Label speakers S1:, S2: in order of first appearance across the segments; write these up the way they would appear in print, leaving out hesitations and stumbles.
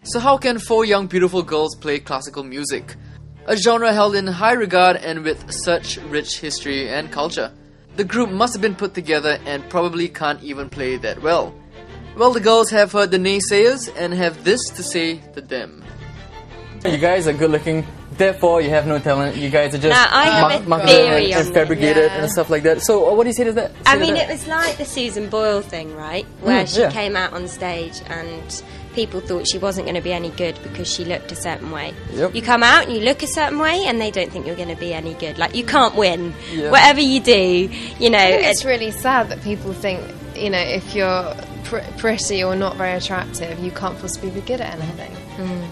S1: So how can four young beautiful girls play classical music? A genre held in high regard and with such rich history and culture. The group must have been put together and probably can't even play that well. Well, the girls have heard the naysayers and have this to say to them.
S2: You guys are good looking, therefore you have no talent. You guys are just
S3: I have a theory
S2: and fabricated and stuff like that. So what do you say to that?
S3: I mean, it was like the Susan Boyle thing, right? Where she came out on stage and people thought she wasn't going to be any good because she looked a certain way.
S2: Yep.
S3: You come out and you look a certain way and they don't think you're going to be any good. Like, you can't win. Whatever you do, you know.
S4: It's really sad that people think, you know, if you're pretty or not very attractive, you can't possibly be good at anything.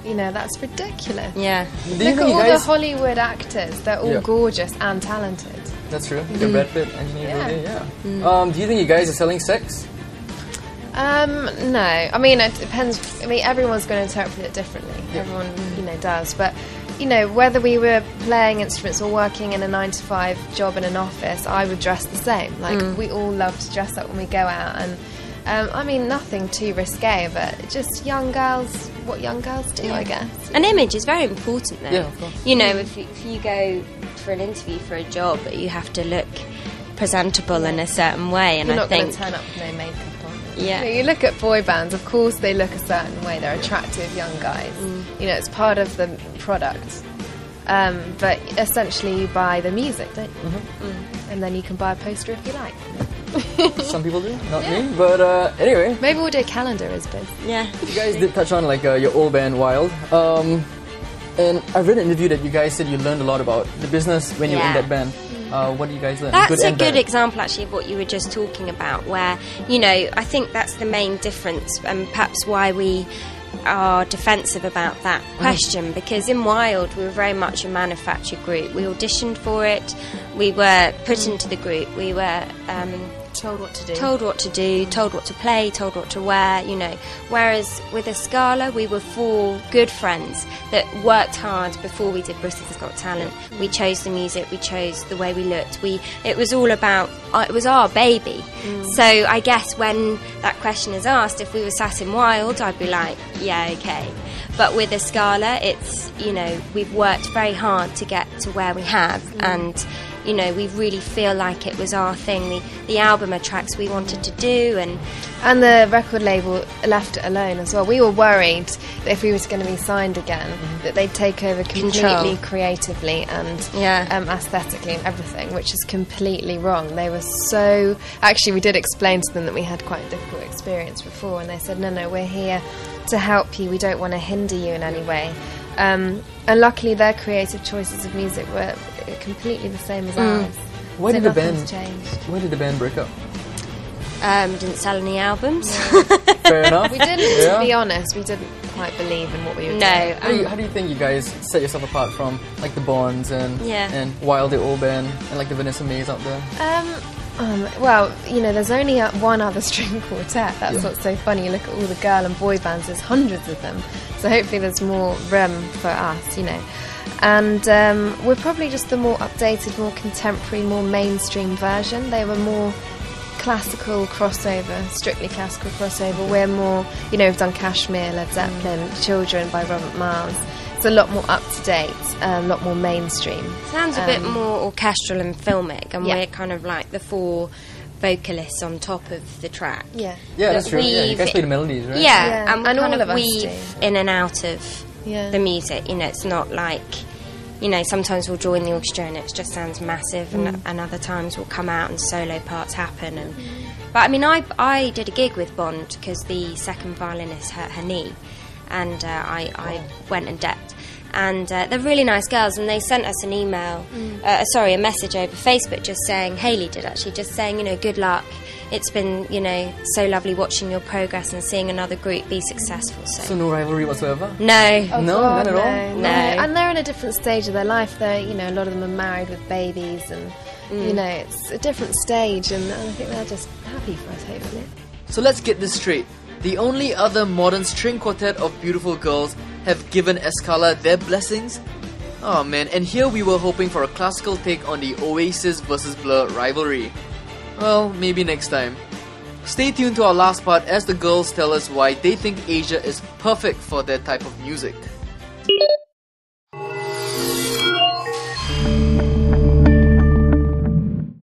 S4: You know, that's ridiculous.
S3: Yeah.
S4: Look at all the Hollywood actors. They're all gorgeous and talented.
S2: That's true. Brad Pitt, Angelina Jolie, do you think you guys are selling sex?
S4: No. I mean, it depends. I mean, everyone's going to interpret it differently. Everyone, you know, does. But, you know, whether we were playing instruments or working in a 9-to-5 job in an office, I would dress the same. Like, we all love to dress up when we go out. And, I mean, nothing too risque, but just young girls, what young girls do, I guess.
S3: An image is very important, though.
S2: Yeah, of course.
S3: You know, if you go for an interview for a job, you have to look presentable in a certain way. And
S4: You're
S3: I
S4: not going
S3: think
S4: to turn up with no makeup on.
S3: Yeah.
S4: You know, you look at boy bands, of course they look a certain way. They're attractive young guys. You know, it's part of the product. But essentially you buy the music, don't you? And then you can buy a poster if you like.
S2: Some people do, not me. But anyway.
S4: Maybe we'll do a calendar as biz.
S3: Yeah.
S2: You guys did touch on like your old band Wild. And I've read an interview that you guys said you learned a lot about the business when you were in that band. What do you guys learn?
S3: That's a good example, actually, of what you were just talking about, where, you know, I think that's the main difference, and perhaps why we are defensive about that question, because in Wild we were very much a manufactured group. We auditioned for it, we were put into the group, we were
S4: Told what to do.
S3: Told what to do, told what to play, told what to wear, you know. Whereas with Escala, we were four good friends that worked hard before we did Britain's Got Talent. We chose the music, we chose the way we looked. It was all about, it was our baby. So I guess when that question is asked, if we were sat in Wild, I'd be like, yeah, okay. But with Escala, it's, you know, we've worked very hard to get to where we have, and you know, we really feel like it was our thing. The album are tracks we wanted to do,
S4: and the record label left it alone as well. We were worried that if we were going to be signed again, that they'd take over completely creatively and aesthetically and everything, which is completely wrong. They were so... Actually, we did explain to them that we had quite a difficult experience before, and they said, no, we're here to help you. We don't want to hinder you in any way. And luckily their creative choices of music were completely the same as ours.
S2: Why did the band
S4: changed?
S2: Why did the band break up?
S3: Didn't sell any albums.
S2: Fair enough.
S4: We didn't, to be honest, we didn't quite believe in what we were doing.
S2: How do you think you guys set yourself apart from like the Bonds and Wild, the old band, and like the Vanessa Mays out there?
S4: Well, you know, there's only one other string quartet. That's what's so funny. You look at all the girl and boy bands, there's hundreds of them. So hopefully there's more room for us, you know. And we're probably just the more updated, more contemporary, more mainstream version. They were more classical crossover, strictly classical crossover. We're more, you know, we've done Kashmir, Led Zeppelin, Children by Robert Miles. It's a lot more up to date, a lot more mainstream.
S3: Sounds a bit more orchestral and filmic, and we're kind of like the four vocalists on top of the track.
S2: Yeah, that's true. Yeah, you guys play the melodies, right?
S3: Yeah, and we
S4: and
S3: kind
S4: all
S3: of
S4: of us
S3: weave
S4: do.
S3: in and out of the music. You know, it's not like, you know, sometimes we'll join the orchestra and it just sounds massive, and other times we'll come out and solo parts happen. But I mean, I did a gig with Bond because the second violinist hurt her knee, and I went and decked. And they're really nice girls, and they sent us an email, a message over Facebook just saying, Hayley did actually, just saying, you know, good luck. It's been, you know, so lovely watching your progress and seeing another group be successful. So
S2: no rivalry whatsoever?
S3: No.
S2: None at all?
S3: No.
S4: And they're in a different stage of their life. They're, you know, a lot of them are married with babies, and, you know, it's a different stage, and I think they're just happy for us, hopefully.
S1: So let's get this straight. The only other modern string quartet of beautiful girls have given Escala their blessings? Oh man, and here we were hoping for a classical take on the Oasis versus Blur rivalry. Well, maybe next time. Stay tuned to our last part as the girls tell us why they think Asia is perfect for their type of music.